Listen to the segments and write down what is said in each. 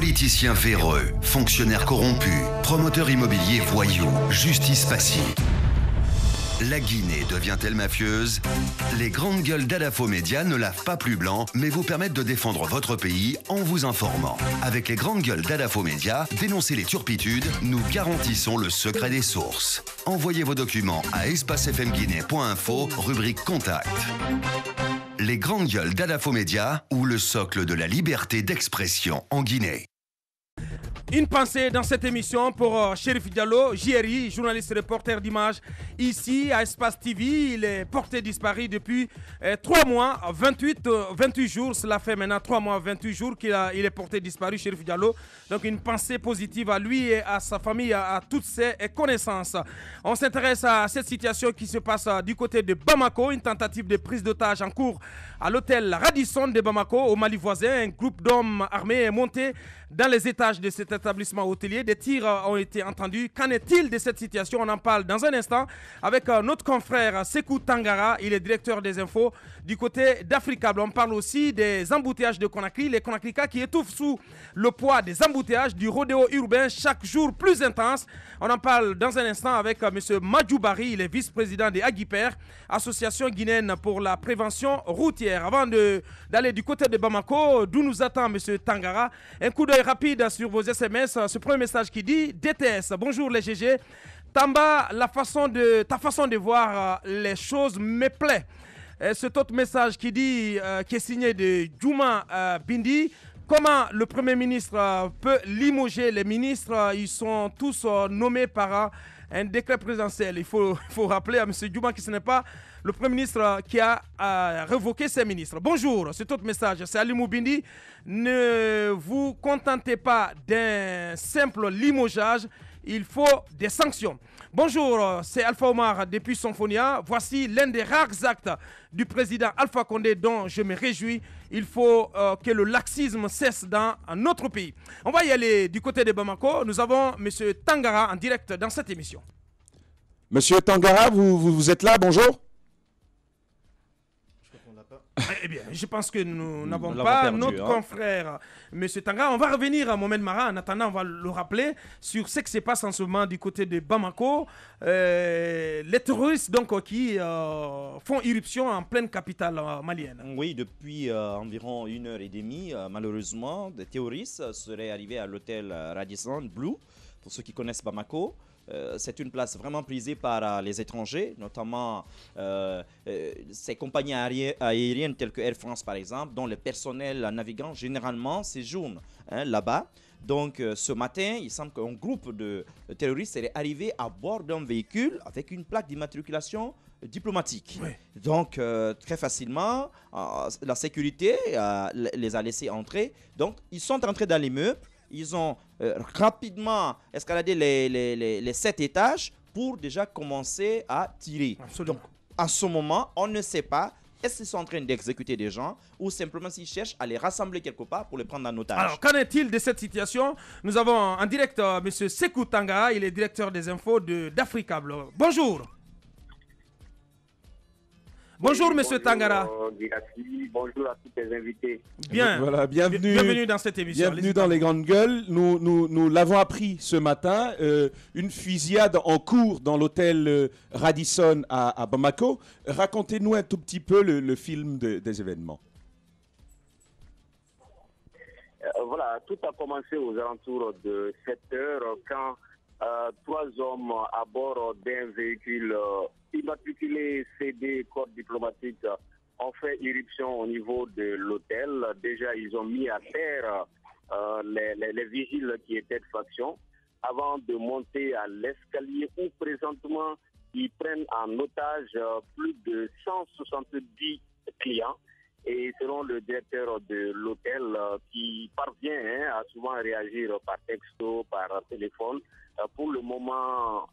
Politiciens véreux, fonctionnaires corrompus, promoteurs immobiliers voyous, justice passive. La Guinée devient-elle mafieuse? Les grandes gueules d'Adafo Média ne lavent pas plus blanc, mais vous permettent de défendre votre pays en vous informant. Avec les grandes gueules d'Adafo Média, dénoncez les turpitudes, nous garantissons le secret des sources. Envoyez vos documents à espacefmguinée.info, rubrique Contact. Les grandes gueules d'Adafo Média ou le socle de la liberté d'expression en Guinée. Une pensée dans cette émission pour Chérif Diallo, JRI, journaliste reporter d'images ici à Espace TV. Il est porté disparu depuis 3 mois, 28 jours. Cela fait maintenant 3 mois, 28 jours qu'il est porté disparu, Chérif Diallo. Donc une pensée positive à lui et à sa famille, à toutes ses connaissances. On s'intéresse à cette situation qui se passe du côté de Bamako, une tentative de prise d'otage en cours à l'hôtel Radisson de Bamako, au Mali voisin. Un groupe d'hommes armés est monté dans les étages de cet établissement hôtelier. Des tirs ont été entendus. Qu'en est-il de cette situation? On en parle dans un instant avec notre confrère Sekou Tangara. Il est directeur des infos du côté d'Africable. On parle aussi des embouteillages de Conakry. Les Conakricas qui étouffent sous le poids des embouteillages du rodéo urbain chaque jour plus intense. On en parle dans un instant avec M. Madjoubari. Il est vice-président des Aguiper, association guinéenne pour la prévention routière. Avant d'aller du côté de Bamako, d'où nous attend M. Tangara, un coup d'œil rapide sur vos SMS. Ce premier message qui dit DTS. Bonjour les GG. Tamba, ta façon de voir les choses me plaît. Cet autre message qui dit, qui est signé de Djouma Bindi. Comment le Premier ministre peut limoger les ministres? Ils sont tous nommés par un décret présidentiel. Il faut rappeler à M. Djouma que ce n'est pas le Premier ministre qui a révoqué ses ministres. Bonjour, cet autre message, c'est Ali Moubindi. Ne vous contentez pas d'un simple limogeage, il faut des sanctions. Bonjour, c'est Alpha Omar depuis Symphonia. Voici l'un des rares actes du président Alpha Condé dont je me réjouis. Il faut que le laxisme cesse dans notre pays. On va y aller du côté de Bamako. Nous avons M. Tangara en direct dans cette émission. Monsieur Tangara, vous êtes là, bonjour. Eh bien, je pense que nous n'avons pas notre confrère, M. Tangara. On va revenir à Mohamed Mara. En attendant, on va le rappeler sur ce qui se passe en ce moment du côté de Bamako. Les terroristes donc, qui font irruption en pleine capitale malienne. Oui, depuis environ 1h30, malheureusement, des terroristes seraient arrivés à l'hôtel Radisson Blu, pour ceux qui connaissent Bamako. C'est une place vraiment prisée par les étrangers, notamment ces compagnies aériennes telles que Air France par exemple, dont le personnel navigant généralement séjourne là-bas. Donc ce matin, il semble qu'un groupe de terroristes est arrivé à bord d'un véhicule avec une plaque d'immatriculation diplomatique. Oui. Donc très facilement, la sécurité les a laissés entrer. Donc ils sont entrés dans l'immeuble. Ils ont rapidement escaladé les 7 étages pour déjà commencer à tirer. Absolument. Donc, à ce moment, on ne sait pas est-ce qu'ils sont en train d'exécuter des gens ou simplement s'ils cherchent à les rassembler quelque part pour les prendre en otage. Alors, qu'en est-il de cette situation? Nous avons en direct M. Sekou Tangara, il est directeur des infos d'Africable. Bonjour. Bonjour, Monsieur Tangara. Bonjour à tous les invités. Bien. Voilà, bienvenue dans cette émission. Bienvenue dans les grandes gueules. Nous l'avons appris ce matin, une fusillade en cours dans l'hôtel Radisson à Bamako. Racontez-nous un tout petit peu le film des événements. Voilà, tout a commencé aux alentours de 7 heures quand 3 hommes à bord d'un véhicule immatriculé CD corps diplomatique ont fait irruption au niveau de l'hôtel. Déjà, ils ont mis à terre les vigiles qui étaient de faction avant de monter à l'escalier où présentement ils prennent en otage plus de 170 clients. Et selon le directeur de l'hôtel qui parvient à souvent réagir par texto, par téléphone, pour le moment,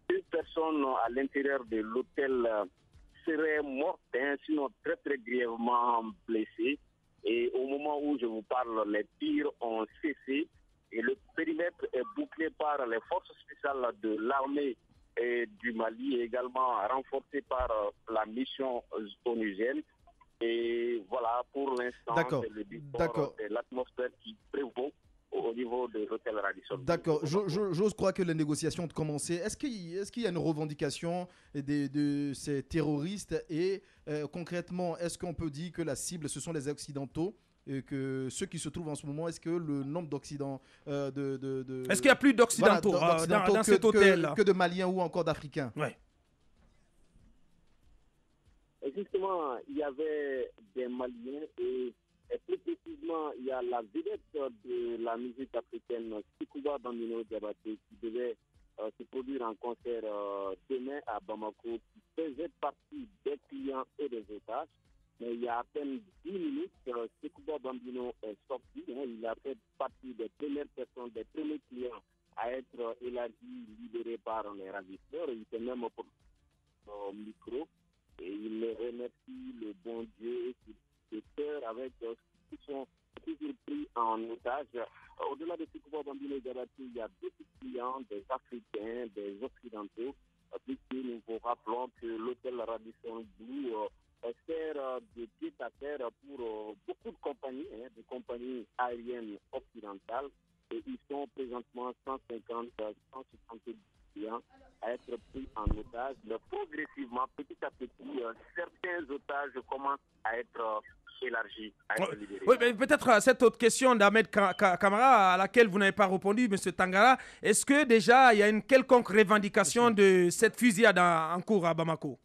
2 personnes à l'intérieur de l'hôtel seraient mortes, sinon très très grièvement blessées. Et au moment où je vous parle, les tirs ont cessé et le périmètre est bouclé par les forces spéciales de l'armée du Mali et également renforcé par la mission onusienne. Et voilà, pour l'instant, c'est le discours de l'atmosphère qui prévaut au niveau de l'hôtel Radisson. D'accord. J'ose croire que les négociations ont commencé. Est-ce qu'il y a une revendication de ces terroristes et concrètement, est-ce qu'on peut dire que la cible, ce sont les Occidentaux et que ceux qui se trouvent en ce moment, est-ce que le nombre d'Occidentaux... Est-ce qu'il y a plus d'Occidentaux dans cet hôtel que de Maliens ou encore d'Africains? Ouais. Et justement, il y avait des Maliens et plus précisément, il y a la vedette de la musique africaine, Sikouba Bambino Diabaté, qui devait se produire en concert demain à Bamako, qui faisait partie des clients et des otages. Mais il y a à peine 10 minutes, Sikouba Bambino est sorti. Il a fait partie des premières personnes, des premiers clients à être élargis, libérés par les ravisseurs. Il était même pour son micro. Et il remercie le bon Dieu de cœur avec ceux qui sont toujours pris en otage. Au-delà de Sikouba Bambino Diabaté, il y a d'autres clients, des Africains, des Occidentaux, puisque nous vous rappelons que l'hôtel Radisson Blu sert de pied à terre pour beaucoup de compagnies, des compagnies aériennes occidentales. Et ils sont présentement 150, 160 clients à être pris en otage. Mais progressivement, petit à petit, certains otages commencent à être élargis, à être libérés. Oui, mais peut-être cette autre question d'Ahmed Kamara à laquelle vous n'avez pas répondu, M. Tangara. Est-ce que déjà il y a une quelconque revendication de cette fusillade en cours à Bamako?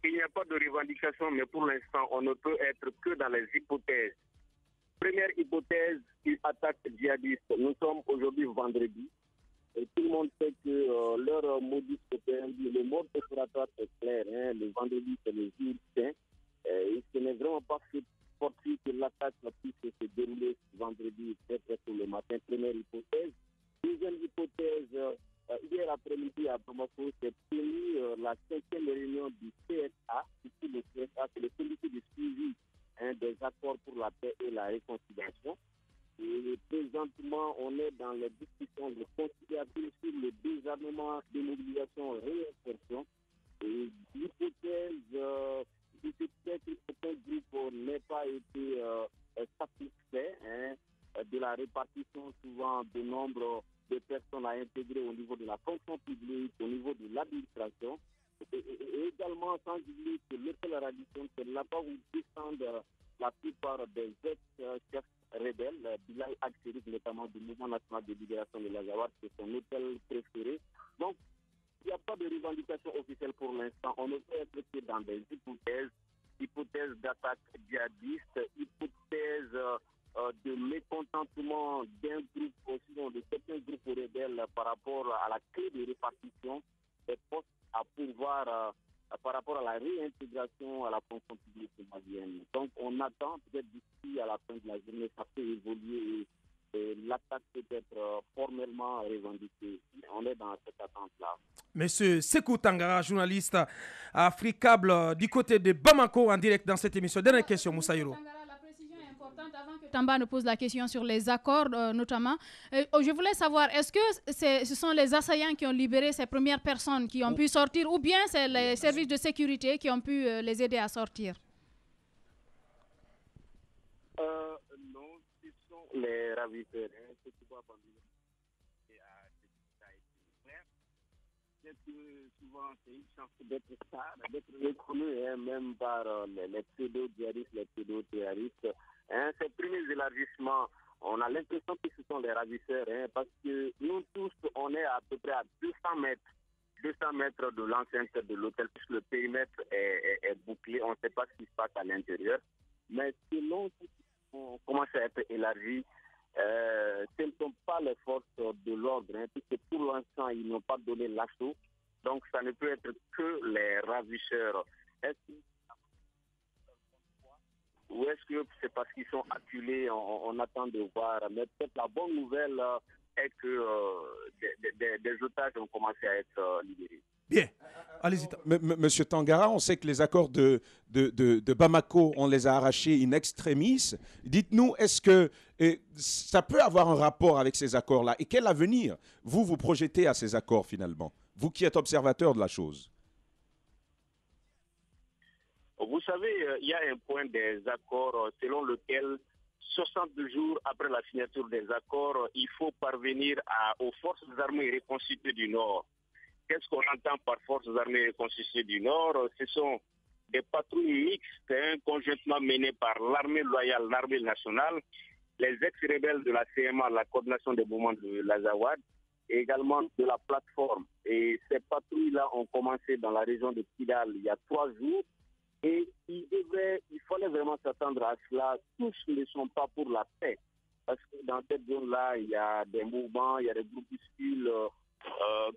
Il n'y a pas de revendication, mais pour l'instant, on ne peut être que dans les hypothèses. Première hypothèse, une attaque djihadiste. Nous sommes aujourd'hui vendredi. Et tout le monde sait que leur modus operandi, le mode opératoire est clair. Le vendredi, c'est le jour saint. Et ce n'est vraiment pas fortuit que l'attaque puisse se dérouler vendredi très très tôt le matin. Première hypothèse. Deuxième hypothèse, hier après-midi à Bamako, s'est tenue la 5e réunion du CSA. Ici, le CSA, c'est le comité de suivi des accords pour la paix et la réconciliation. Et présentement, on est dans les discussions de conciliation sur le désarmement, démobilisation, réinsertion. Et l'hypothèse du fait que certains groupes n'aient pas été satisfaits de la répartition souvent de nombre de personnes à intégrer au niveau de la fonction publique, au niveau de l'administration. Et également, sans oublier que l'hôtel Radisson, c'est là-bas où descendent la plupart des ex-chefs rebelles, Bilal Aksérif, notamment du Mouvement national de libération de l'Azawad, c'est son hôtel préféré. Donc, il n'y a pas de revendication officielle pour l'instant. On ne peut être que dans des hypothèses d'attaque djihadiste, hypothèses de mécontentement d'un groupe, aussi de certains groupes rebelles par rapport à la clé de répartition des postes à pourvoir par rapport à la réintégration à la fonction publique malienne. Donc on attend peut-être d'ici à la fin de la journée, ça peut évoluer et l'attaque peut être formellement revendiquée. On est dans cette attente-là. Monsieur Sekou Tangara, journaliste africable du côté de Bamako en direct dans cette émission. Dernière question, Moussa Yoro. Avant que Tamba ne pose la question sur les accords notamment, je voulais savoir, est-ce que ce sont les assaillants qui ont libéré ces premières personnes qui ont pu sortir ou bien c'est les services de sécurité qui ont pu les aider à sortir? Non, ce sont les ravisseurs. Souvent, c'est une chance d'être reconnu même par les pseudo-djihadistes, les pseudo-terroristes. Ces premiers élargissements, on a l'impression que ce sont les ravisseurs, parce que nous tous, on est à peu près à 200 mètres de l'enceinte de l'hôtel, puisque le périmètre est bouclé, on ne sait pas ce qui se passe à l'intérieur. Mais selon ceux qui commencent à être élargis, ce ne sont pas les forces de l'ordre, puisque pour l'instant, ils n'ont pas donné l'assaut. Donc, ça ne peut être que les ravisseurs. Ou est-ce que c'est parce qu'ils sont acculés, on attend de voir. Mais peut-être la bonne nouvelle est que des otages ont commencé à être libérés. Bien. Allez-y. Monsieur Tangara, on sait que les accords de Bamako, on les a arrachés in extremis. Dites-nous, est-ce que ça peut avoir un rapport avec ces accords-là? Et quel avenir vous projetez à ces accords finalement? Vous qui êtes observateur de la chose. Vous savez, il y a un point des accords selon lequel 60 jours après la signature des accords, il faut parvenir aux forces armées reconstituées du Nord. Qu'est-ce qu'on entend par forces armées reconstituées du Nord? Ce sont des patrouilles mixtes conjointement menées par l'armée loyale, l'armée nationale, les ex-rebelles de la CMA, la coordination des mouvements de l'Azawad, et également de la plateforme. Et ces patrouilles-là ont commencé dans la région de Kidal il y a 3 jours. Et il fallait vraiment s'attendre à cela. Tous ne sont pas pour la paix. Parce que dans cette zone-là, il y a des mouvements, il y a des groupuscules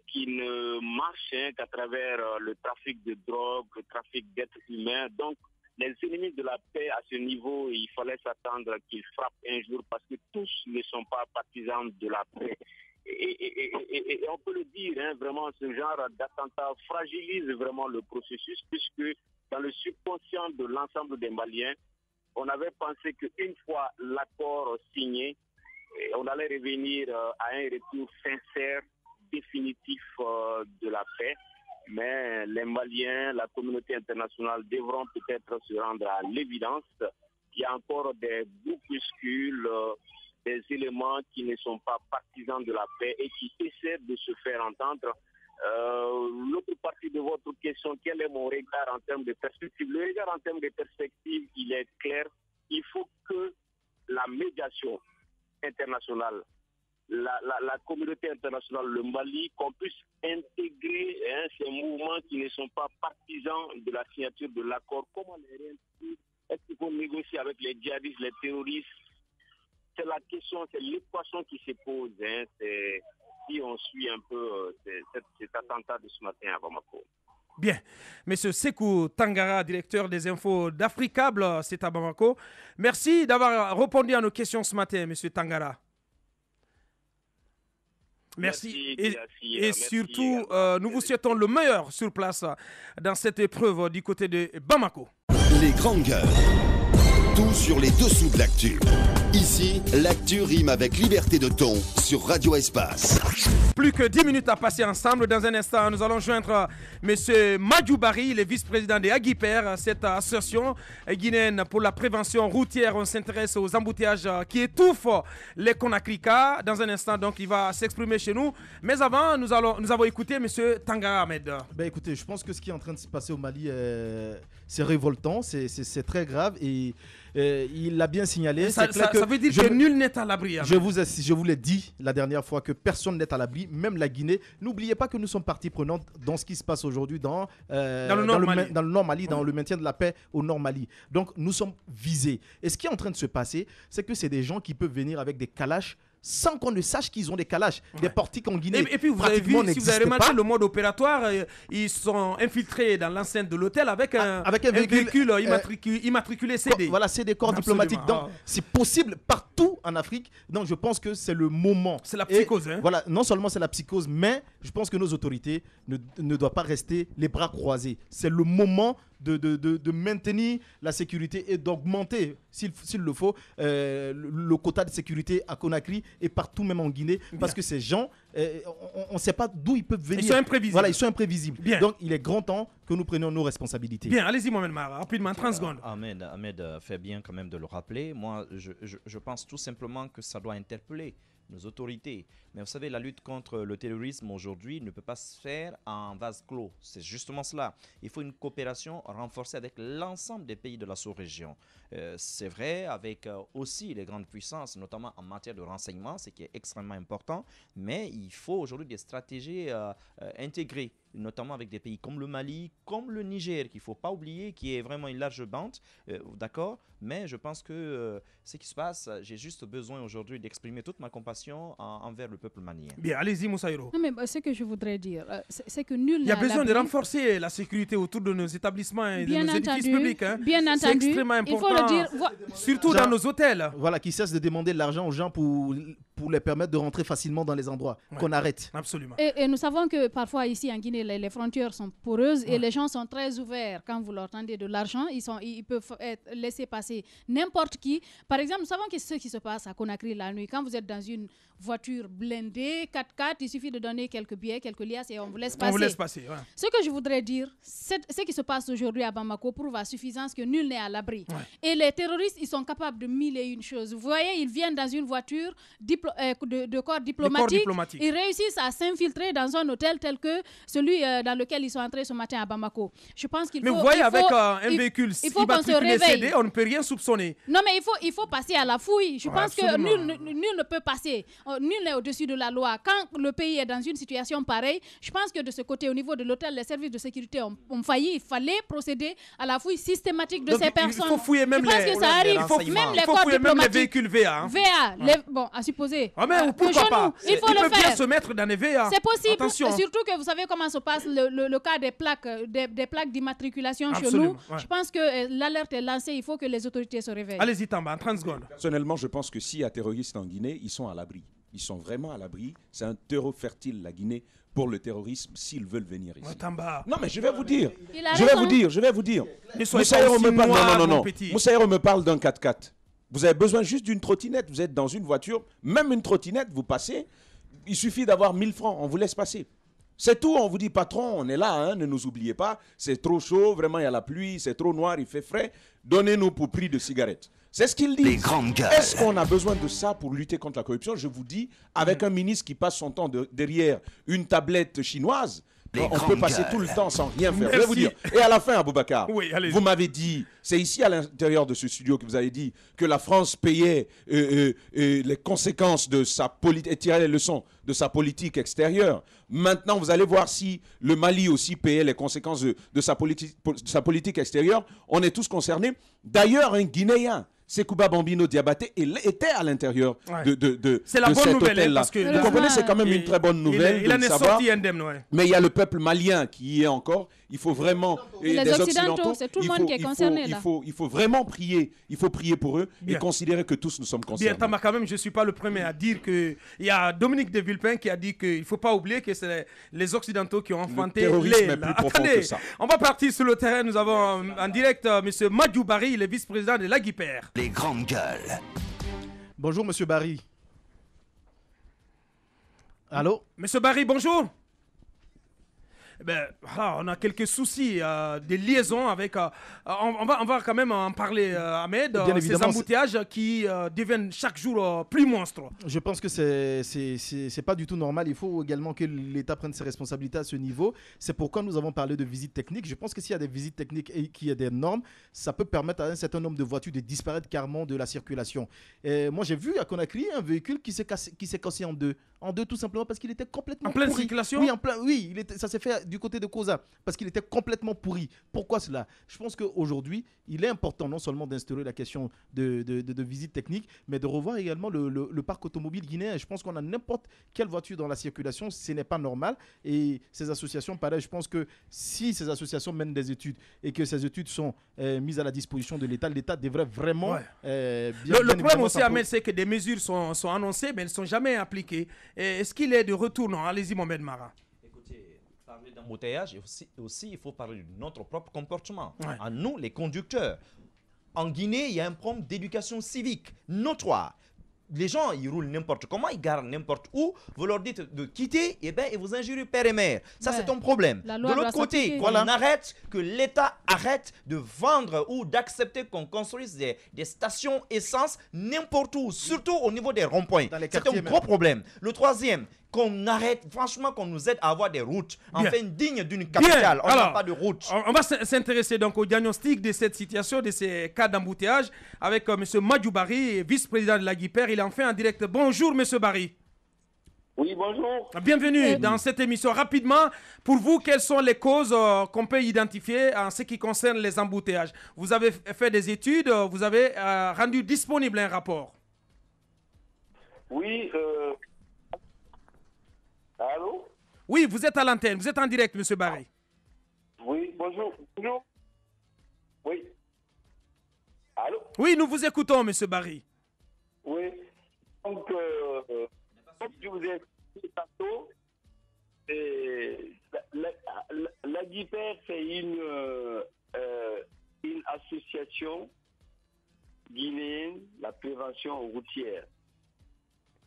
qui ne marchent qu'à travers le trafic de drogue, le trafic d'êtres humains. Donc, les ennemis de la paix à ce niveau, il fallait s'attendre qu'ils frappent un jour parce que tous ne sont pas partisans de la paix. Et on peut le dire, vraiment, ce genre d'attentat fragilise vraiment le processus puisque dans le subconscient de l'ensemble des Maliens, on avait pensé qu'une fois l'accord signé, on allait revenir à un retour sincère, définitif de la paix. Mais les Maliens, la communauté internationale devront peut-être se rendre à l'évidence qu'il y a encore des groupuscules, des éléments qui ne sont pas partisans de la paix et qui essaient de se faire entendre. L'autre partie de votre question, quel est mon regard en termes de perspective? Le regard en termes de perspective, il est clair. Il faut que la médiation internationale, la communauté internationale, le Mali, qu'on puisse intégrer ces mouvements qui ne sont pas partisans de la signature de l'accord. Comment les réintégrer? Est-ce qu'il faut négocier avec les djihadistes, les terroristes? C'est la question, c'est l'équation qui se pose. Si on suit un peu cet attentat de ce matin à Bamako. Bien. Monsieur Sekou Tangara, directeur des infos d'Africable, c'est à Bamako. Merci d'avoir répondu à nos questions ce matin, monsieur Tangara. Merci. Et surtout, nous vous souhaitons le meilleur sur place dans cette épreuve du côté de Bamako. Les grandes gueules. Tout sur les dessous de l'actu. Ici, l'actu rime avec liberté de ton sur Radio Espace. Plus que 10 minutes à passer ensemble. Dans un instant, nous allons joindre M. Madjoubari, le vice-président de Agiper, cette association guinéenne pour la prévention routière. On s'intéresse aux embouteillages qui étouffent les Konakrika. Dans un instant, donc, il va s'exprimer chez nous. Mais avant, nous avons écouté M. Tangara Ahmed. Écoutez, je pense que ce qui est en train de se passer au Mali, c'est révoltant, c'est très grave et il l'a bien signalé. Ça veut dire que nul n'est à l'abri. Je vous l'ai dit la dernière fois que personne n'est à l'abri, même la Guinée. N'oubliez pas que nous sommes partie prenante dans ce qui se passe aujourd'hui dans le Nord Mali, dans le maintien de la paix au Nord Mali. Donc nous sommes visés. Et ce qui est en train de se passer, c'est que c'est des gens qui peuvent venir avec des calaches sans qu'on ne sache qu'ils ont des calaches, des portiques en Guinée. Et puis vous avez vu, si vous avez remarqué le mode opératoire, ils sont infiltrés dans l'enceinte de l'hôtel avec un véhicule immatriculé CD. Voilà, c'est des corps diplomatiques. Donc c'est possible partout en Afrique. Donc je pense que c'est le moment. C'est la psychose. Voilà, non seulement c'est la psychose, mais je pense que nos autorités ne doivent pas rester les bras croisés. C'est le moment de maintenir la sécurité et d'augmenter, s'il le faut, le quota de sécurité à Conakry et partout, même en Guinée, parce que ces gens, on ne sait pas d'où ils peuvent venir. Ils sont imprévisibles. Voilà, ils sont imprévisibles. Bien. Donc, il est grand temps que nous prenions nos responsabilités. Bien, allez-y, Mohamed Mara, rapidement, 30 secondes. Ahmed fait bien quand même de le rappeler. Moi, je pense tout simplement que ça doit interpeller nos autorités. Mais vous savez, la lutte contre le terrorisme aujourd'hui ne peut pas se faire en vase clos. C'est justement cela. Il faut une coopération renforcée avec l'ensemble des pays de la sous-région. C'est vrai, avec aussi les grandes puissances, notamment en matière de renseignement, ce qui est extrêmement important. Mais il faut aujourd'hui des stratégies intégrées, notamment avec des pays comme le Mali, comme le Niger, qu'il ne faut pas oublier, qui est vraiment une large bande, d'accord. Mais je pense que ce qui se passe, j'ai juste besoin aujourd'hui d'exprimer toute ma compassion envers le peuple malien. Bien, allez-y, Moussaïro. Non, mais ce que je voudrais dire, c'est que nul Il y a besoin de renforcer la sécurité autour de nos établissements et de nos édifices publics. Bien entendu. C'est extrêmement important, il faut le dire. Surtout dans nos hôtels. Voilà, qui cessent de demander de l'argent aux gens pour pour les permettre de rentrer facilement dans les endroits, qu'on arrête. Absolument. Et nous savons que parfois ici en Guinée, les frontières sont poreuses et les gens sont très ouverts. Quand vous leur tendez de l'argent, ils peuvent laisser passer n'importe qui. Par exemple, nous savons que ce qui se passe à Conakry la nuit, quand vous êtes dans une voiture blindée, 4x4, il suffit de donner quelques billets, quelques liasses et on vous laisse passer. On vous laisse passer, Ce que je voudrais dire, ce qui se passe aujourd'hui à Bamako prouve à suffisance que nul n'est à l'abri. Et les terroristes, ils sont capables de mille et une choses. Vous voyez, ils viennent dans une voiture de corps diplomatique. Ils réussissent à s'infiltrer dans un hôtel tel que celui dans lequel ils sont entrés ce matin à Bamako. Je pense qu'il faut... Mais vous voyez, avec un véhicule immatriculé CD, on ne peut rien soupçonner. Non, mais il faut passer à la fouille. Je pense que nul ne peut passer. Nul n'est au-dessus de la loi. Quand le pays est dans une situation pareille, je pense que de ce côté, au niveau de l'hôtel, les services de sécurité ont failli. Il fallait procéder à la fouille systématique de ces personnes. Il faut fouiller même que ça arrive. Même les corps diplomatiques. Les véhicules VA. Bon, à supposer. Mais pourquoi pas? Il faut le faire. Bien se mettre dans les VA. C'est possible. Attention. Surtout que vous savez comment se passe le cas des plaques d'immatriculation chez nous. Je pense que l'alerte est lancée. Il faut que les autorités se réveillent. Allez-y, Tamba, en 30 secondes. Personnellement, je pense que s'il y a terroristes en Guinée, ils sont à l'abri. Ils sont vraiment à l'abri. C'est un terreau fertile, la Guinée, pour le terrorisme, s'ils veulent venir ici. Non, mais je vais vous dire. Je vais vous dire. Moussaïro me parle d'un 4x4. Vous avez besoin juste d'une trottinette. Vous êtes dans une voiture, même une trottinette, vous passez. Il suffit d'avoir 1000 francs, on vous laisse passer. C'est tout, on vous dit, patron, on est là, hein, ne nous oubliez pas. C'est trop chaud, vraiment, il y a la pluie, c'est trop noir, il fait frais. Donnez-nous pour prix de cigarettes. C'est ce qu'il dit. Est-ce qu'on a besoin de ça pour lutter contre la corruption? Je vous dis, avec un ministre qui passe son temps derrière une tablette chinoise, on peut passer tout le temps sans rien faire. Je vais vous dire. Et à la fin, Aboubacar, vous m'avez dit, c'est ici à l'intérieur de ce studio que vous avez dit que la France payait les conséquences de sa politique et tirait les leçons de sa politique extérieure. Maintenant, vous allez voir si le Mali aussi payait les conséquences de sa politique extérieure. On est tous concernés. D'ailleurs, un Guinéen, Sekouba Bambino Diabaté, il était à l'intérieur de c'est la bonne nouvelle, parce que vous comprenez, c'est quand même une très bonne nouvelle. Il en est sorti indemne, mais il y a le peuple malien qui y est encore. Il faut vraiment les Occidentaux, c'est tout le monde qui est concerné là. Il faut vraiment prier. Il faut prier pour eux et considérer que tous nous sommes concernés. Bien, Tamba, quand même, je ne suis pas le premier à dire que il y a Dominique de Villepin qui a dit qu'il ne faut pas oublier que c'est les Occidentaux qui ont inventé le terrorisme est plus profond que ça. On va partir sur le terrain. Nous avons en direct M. Madiou Barry, le vice-président de l'Aguiper. Les grandes gueules. Bonjour, Monsieur Barry. Allô? Monsieur Barry, bonjour. On a quelques soucis de liaison avec... on va quand même en parler, Ahmed. Ces embouteillages qui deviennent chaque jour plus monstres. Je pense que c'est pas du tout normal. Il faut également que l'État prenne ses responsabilités à ce niveau. C'est pourquoi nous avons parlé de visites techniques. Je pense que s'il y a des visites techniques et qu'il y a des normes, ça peut permettre à un certain nombre de voitures de disparaître carrément de la circulation. Et moi, j'ai vu à Conakry un véhicule qui s'est cassé en deux. En deux, tout simplement parce qu'il était complètement pourri. En pleine circulation? Oui, ça s'est fait du côté de Koza parce qu'il était complètement pourri. Pourquoi cela? Je pense qu'aujourd'hui, il est important non seulement d'instaurer la question de visite technique, mais de revoir également le parc automobile guinéen. Je pense qu'on a n'importe quelle voiture dans la circulation, ce n'est pas normal. Et ces associations, pareil, je pense que si ces associations mènent des études et que ces études sont mises à la disposition de l'État, l'État devrait vraiment... Le problème aussi, Ahmed, c'est que des mesures sont annoncées, mais elles ne sont jamais appliquées. Est-ce qu'il est de retour? Non, allez-y, Mohamed Mara. Écoutez, parler d'embouteillage, aussi, il faut parler de notre propre comportement. À nous, les conducteurs. En Guinée, il y a un problème d'éducation civique notoire. Les gens, ils roulent n'importe comment, ils garent n'importe où. Vous leur dites de quitter, et ils vous injurient père et mère. Ça, c'est un problème. De l'autre côté, que l'État arrête de vendre ou d'accepter qu'on construise des stations essence n'importe où, surtout au niveau des ronds-points. C'est un gros problème. Le troisième, qu'on arrête, franchement, qu'on nous aide à avoir des routes, enfin dignes d'une capitale. On n'a pas de route. On va s'intéresser donc au diagnostic de cette situation, de ces cas d'embouteillage, avec M. Madiou Barry, vice-président de l'Aguiper. Il est enfin en direct. Bonjour, M. Barry. Oui, bonjour. Bienvenue dans cette émission. Rapidement, pour vous, quelles sont les causes qu'on peut identifier en ce qui concerne les embouteillages? Vous avez fait des études, vous avez rendu disponible un rapport. Oui, allô? Oui, vous êtes à l'antenne, vous êtes en direct, M. Barry. Oui, bonjour. Bonjour. Oui. Allô? Oui, nous vous écoutons, M. Barry. Oui. Donc, comme je vous ai expliqué tantôt, la GIPER, c'est une association guinéenne, la prévention routière.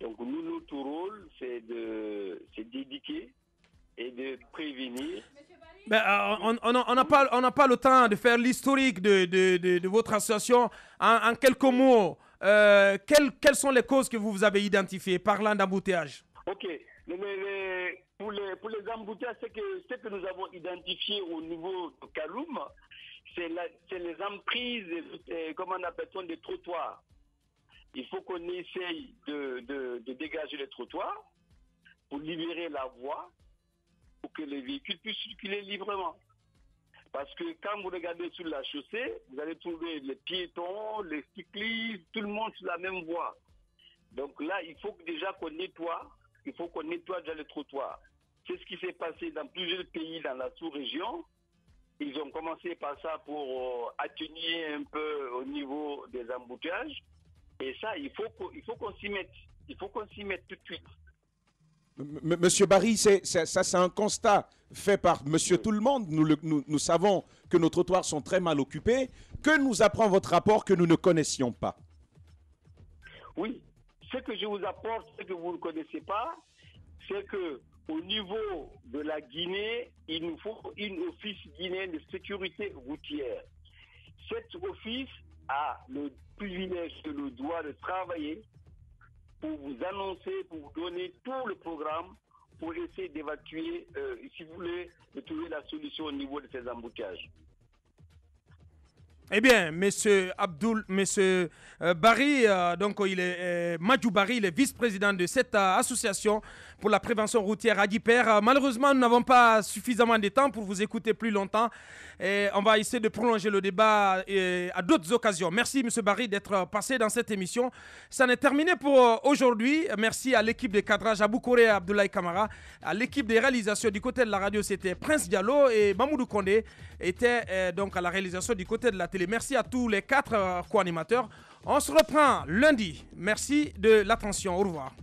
Donc nous, notre rôle, c'est d'éduquer et de prévenir. Ben, on n'a pas le temps de faire l'historique de votre association. En quelques mots, quelles sont les causes que vous avez identifiées parlant d'embouteillage? Ok. Pour les embouteillages, ce que nous avons identifié au niveau de Kaloum, c'est les emprises, comment on appelle-t-on, des trottoirs. Il faut qu'on essaye de dégager les trottoirs pour libérer la voie, pour que les véhicules puissent circuler librement. Parce que quand vous regardez sur la chaussée, vous allez trouver les piétons, les cyclistes, tout le monde sur la même voie. Donc là, il faut déjà qu'on nettoie. Il faut qu'on nettoie déjà les trottoirs. C'est ce qui s'est passé dans plusieurs pays dans la sous-région. Ils ont commencé par ça pour atténuer un peu au niveau des embouteillages. Et ça, il faut qu'on s'y mette. Il faut qu'on s'y mette tout de suite. Monsieur Barry, c'est un constat fait par Monsieur Tout-le-Monde. Nous savons que nos trottoirs sont très mal occupés. Que nous apprend votre rapport que nous ne connaissions pas? Oui, ce que je vous apporte, ce que vous ne connaissez pas, c'est que au niveau de la Guinée, il nous faut une office guinéen de sécurité routière. Cet office a le privilège et le droit de travailler pour vous annoncer, pour vous donner tout le programme pour essayer d'évacuer, si vous voulez, de trouver la solution au niveau de ces embouteillages. Eh bien, monsieur Barry, donc il est Madjou Barry, il est vice-président de cette association pour la prévention routière à GIPER. Malheureusement, nous n'avons pas suffisamment de temps pour vous écouter plus longtemps. Et on va essayer de prolonger le débat à d'autres occasions. Merci, monsieur Barry, d'être passé dans cette émission. Ça en est terminé pour aujourd'hui. Merci à l'équipe de cadrage, Abou Koré et Abdoulaye Kamara. À l'équipe de réalisation du côté de la radio, c'était Prince Diallo et Mamoudou Kondé était donc à la réalisation du côté de la télé. Merci à tous les 4 co-animateurs. On se reprend lundi. Merci de l'attention. Au revoir.